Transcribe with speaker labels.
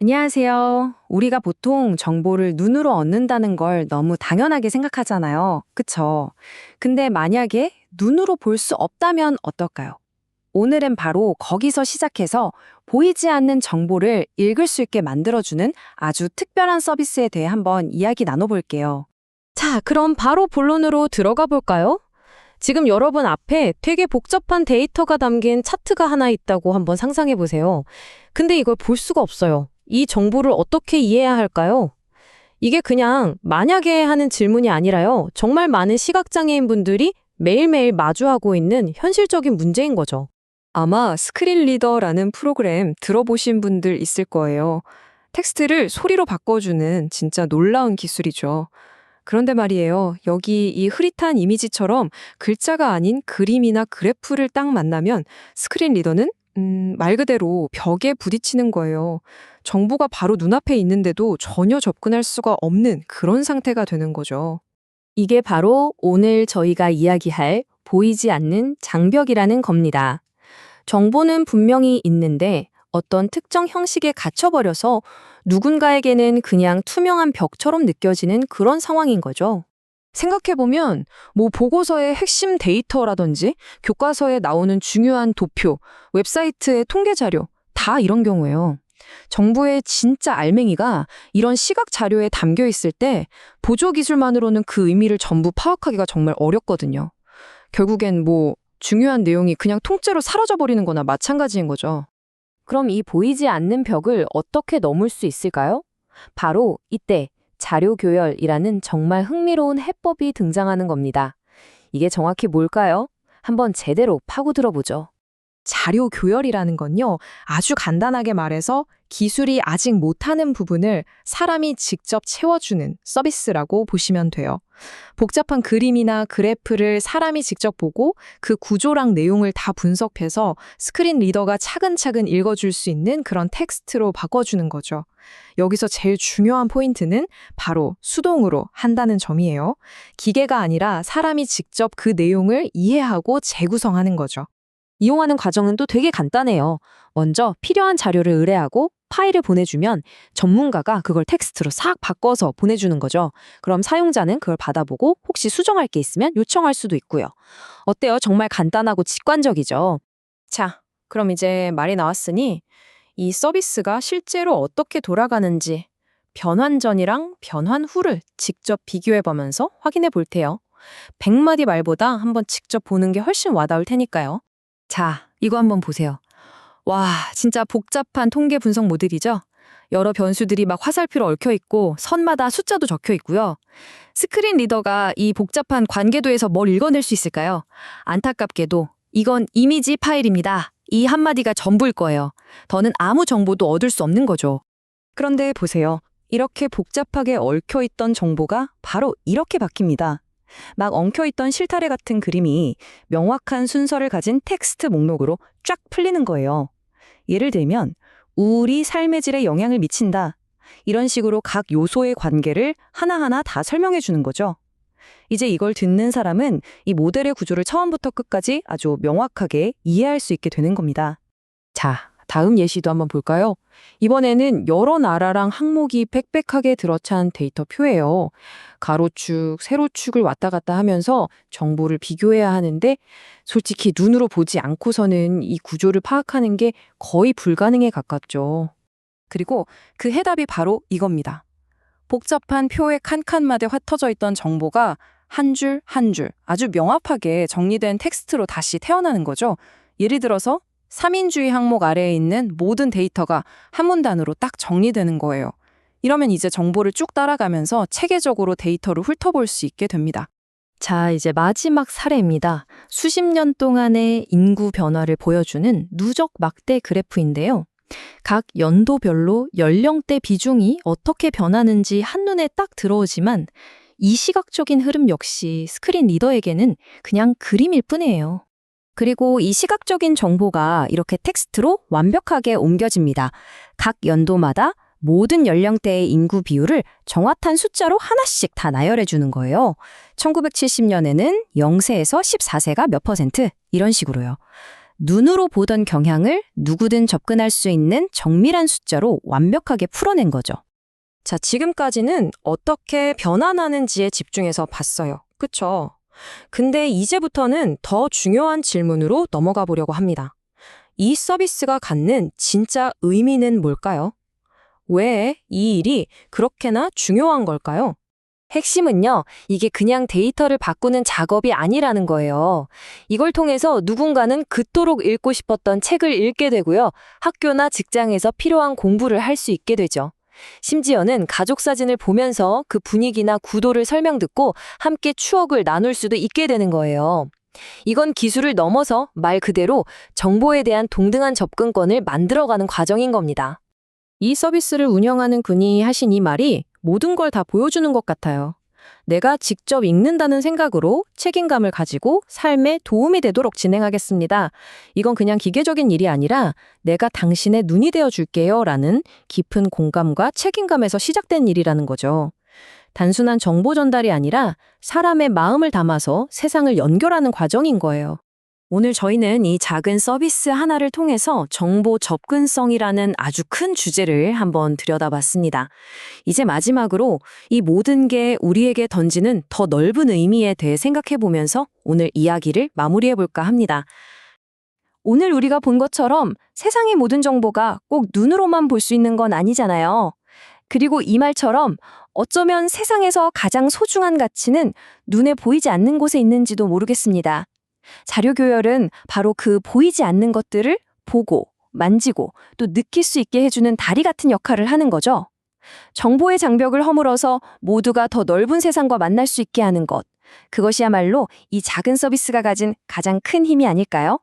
Speaker 1: 안녕하세요. 우리가 보통 정보를 눈으로 얻는다는 걸 너무 당연하게 생각하잖아요. 그쵸? 근데 만약에 눈으로 볼 수 없다면 어떨까요? 오늘은 바로 거기서 시작해서 보이지 않는 정보를 읽을 수 있게 만들어주는 아주 특별한 서비스에 대해 한번 이야기 나눠볼게요.
Speaker 2: 자, 그럼 바로 본론으로 들어가 볼까요? 지금 여러분 앞에 되게 복잡한 데이터가 담긴 차트가 하나 있다고 한번 상상해 보세요. 근데 이걸 볼 수가 없어요. 이 정보를 어떻게 이해해야 할까요? 이게 그냥 만약에 하는 질문이 아니라요. 정말 많은 시각장애인 분들이 매일매일 마주하고 있는 현실적인 문제인 거죠.
Speaker 1: 아마 스크린 리더라는 프로그램 들어보신 분들 있을 거예요. 텍스트를 소리로 바꿔주는 진짜 놀라운 기술이죠. 그런데 말이에요. 여기 이 흐릿한 이미지처럼 글자가 아닌 그림이나 그래프를 딱 만나면 스크린 리더는 말 그대로 벽에 부딪히는 거예요. 정보가 바로 눈앞에 있는데도 전혀 접근할 수가 없는 그런 상태가 되는 거죠.
Speaker 2: 이게 바로 오늘 저희가 이야기할 보이지 않는 장벽이라는 겁니다. 정보는 분명히 있는데 어떤 특정 형식에 갇혀버려서 누군가에게는 그냥 투명한 벽처럼 느껴지는 그런 상황인 거죠.
Speaker 1: 생각해보면 보고서의 핵심 데이터라든지 교과서에 나오는 중요한 도표, 웹사이트의 통계 자료 다 이런 경우예요. 정부의 진짜 알맹이가 이런 시각 자료에 담겨 있을 때 보조 기술만으로는 그 의미를 전부 파악하기가 정말 어렵거든요. 결국엔 중요한 내용이 그냥 통째로 사라져버리는 거나 마찬가지인 거죠.
Speaker 2: 그럼 이 보이지 않는 벽을 어떻게 넘을 수 있을까요? 바로 이때 자료 교열이라는 정말 흥미로운 해법이 등장하는 겁니다. 이게 정확히 뭘까요? 한번 제대로 파고들어 보죠.
Speaker 1: 자료 교열이라는 건요, 아주 간단하게 말해서 기술이 아직 못하는 부분을 사람이 직접 채워주는 서비스라고 보시면 돼요. 복잡한 그림이나 그래프를 사람이 직접 보고 그 구조랑 내용을 다 분석해서 스크린 리더가 차근차근 읽어줄 수 있는 그런 텍스트로 바꿔주는 거죠. 여기서 제일 중요한 포인트는 바로 수동으로 한다는 점이에요. 기계가 아니라 사람이 직접 그 내용을 이해하고 재구성하는 거죠.
Speaker 2: 이용하는 과정은 또 되게 간단해요. 먼저 필요한 자료를 의뢰하고 파일을 보내주면 전문가가 그걸 텍스트로 싹 바꿔서 보내주는 거죠. 그럼 사용자는 그걸 받아보고 혹시 수정할 게 있으면 요청할 수도 있고요. 어때요? 정말 간단하고 직관적이죠?
Speaker 1: 자, 그럼 이제 말이 나왔으니 이 서비스가 실제로 어떻게 돌아가는지 변환 전이랑 변환 후를 직접 비교해보면서 확인해 볼 테요. 100마디 말보다 한번 직접 보는 게 훨씬 와닿을 테니까요. 자, 이거 한번 보세요. 와, 진짜 복잡한 통계 분석 모델이죠? 여러 변수들이 막 화살표로 얽혀 있고 선마다 숫자도 적혀 있고요. 스크린 리더가 이 복잡한 관계도에서 뭘 읽어낼 수 있을까요? 안타깝게도 이건 이미지 파일입니다. 이 한마디가 전부일 거예요. 더는 아무 정보도 얻을 수 없는 거죠. 그런데 보세요. 이렇게 복잡하게 얽혀 있던 정보가 바로 이렇게 바뀝니다. 막 엉켜있던 실타래 같은 그림이 명확한 순서를 가진 텍스트 목록으로 쫙 풀리는 거예요. 예를 들면 우리 삶의 질에 영향을 미친다. 이런 식으로 각 요소의 관계를 하나하나 다 설명해 주는 거죠. 이제 이걸 듣는 사람은 이 모델의 구조를 처음부터 끝까지 아주 명확하게 이해할 수 있게 되는 겁니다. 자, 다음 예시도 한번 볼까요? 이번에는 여러 나라랑 항목이 빽빽하게 들어찬 데이터표예요. 가로축, 세로축을 왔다 갔다 하면서 정보를 비교해야 하는데 솔직히 눈으로 보지 않고서는 이 구조를 파악하는 게 거의 불가능에 가깝죠. 그리고 그 해답이 바로 이겁니다. 복잡한 표의 칸칸마다 흩어져 있던 정보가 한 줄 한 줄 아주 명확하게 정리된 텍스트로 다시 태어나는 거죠. 예를 들어서 3인주의 항목 아래에 있는 모든 데이터가 한 문단으로 딱 정리되는 거예요. 이러면 이제 정보를 쭉 따라가면서 체계적으로 데이터를 훑어볼 수 있게 됩니다.
Speaker 2: 자, 이제 마지막 사례입니다. 수십 년 동안의 인구 변화를 보여주는 누적 막대 그래프인데요. 각 연도별로 연령대 비중이 어떻게 변하는지 한눈에 딱 들어오지만 이 시각적인 흐름 역시 스크린 리더에게는 그냥 그림일 뿐이에요. 그리고 이 시각적인 정보가 이렇게 텍스트로 완벽하게 옮겨집니다. 각 연도마다 모든 연령대의 인구 비율을 정확한 숫자로 하나씩 다 나열해 주는 거예요. 1970년에는 0세에서 14세가 몇 퍼센트 이런 식으로요.
Speaker 1: 눈으로 보던 경향을 누구든 접근할 수 있는 정밀한 숫자로 완벽하게 풀어낸 거죠. 자, 지금까지는 어떻게 변환하는지에 집중해서 봤어요. 그쵸? 근데 이제부터는 더 중요한 질문으로 넘어가 보려고 합니다. 이 서비스가 갖는 진짜 의미는 뭘까요? 왜 이 일이 그렇게나 중요한 걸까요?
Speaker 2: 핵심은요, 이게 그냥 데이터를 바꾸는 작업이 아니라는 거예요. 이걸 통해서 누군가는 그토록 읽고 싶었던 책을 읽게 되고요. 학교나 직장에서 필요한 공부를 할 수 있게 되죠. 심지어는 가족 사진을 보면서 그 분위기나 구도를 설명 듣고 함께 추억을 나눌 수도 있게 되는 거예요. 이건 기술을 넘어서 말 그대로 정보에 대한 동등한 접근권을 만들어가는 과정인 겁니다.
Speaker 1: 이 서비스를 운영하는 분이 하신 이 말이 모든 걸 다 보여주는 것 같아요. 내가 직접 읽는다는 생각으로 책임감을 가지고 삶에 도움이 되도록 진행하겠습니다. 이건 그냥 기계적인 일이 아니라 내가 당신의 눈이 되어 줄게요 라는 깊은 공감과 책임감에서 시작된 일이라는 거죠. 단순한 정보 전달이 아니라 사람의 마음을 담아서 세상을 연결하는 과정인 거예요. 오늘 저희는 이 작은 서비스 하나를 통해서 정보 접근성이라는 아주 큰 주제를 한번 들여다봤습니다. 이제 마지막으로 이 모든 게 우리에게 던지는 더 넓은 의미에 대해 생각해 보면서 오늘 이야기를 마무리해 볼까 합니다. 오늘 우리가 본 것처럼 세상의 모든 정보가 꼭 눈으로만 볼 수 있는 건 아니잖아요. 그리고 이 말처럼 어쩌면 세상에서 가장 소중한 가치는 눈에 보이지 않는 곳에 있는지도 모르겠습니다. 자료교열은 바로 그 보이지 않는 것들을 보고, 만지고, 또 느낄 수 있게 해주는 다리 같은 역할을 하는 거죠. 정보의 장벽을 허물어서 모두가 더 넓은 세상과 만날 수 있게 하는 것. 그것이야말로 이 작은 서비스가 가진 가장 큰 힘이 아닐까요?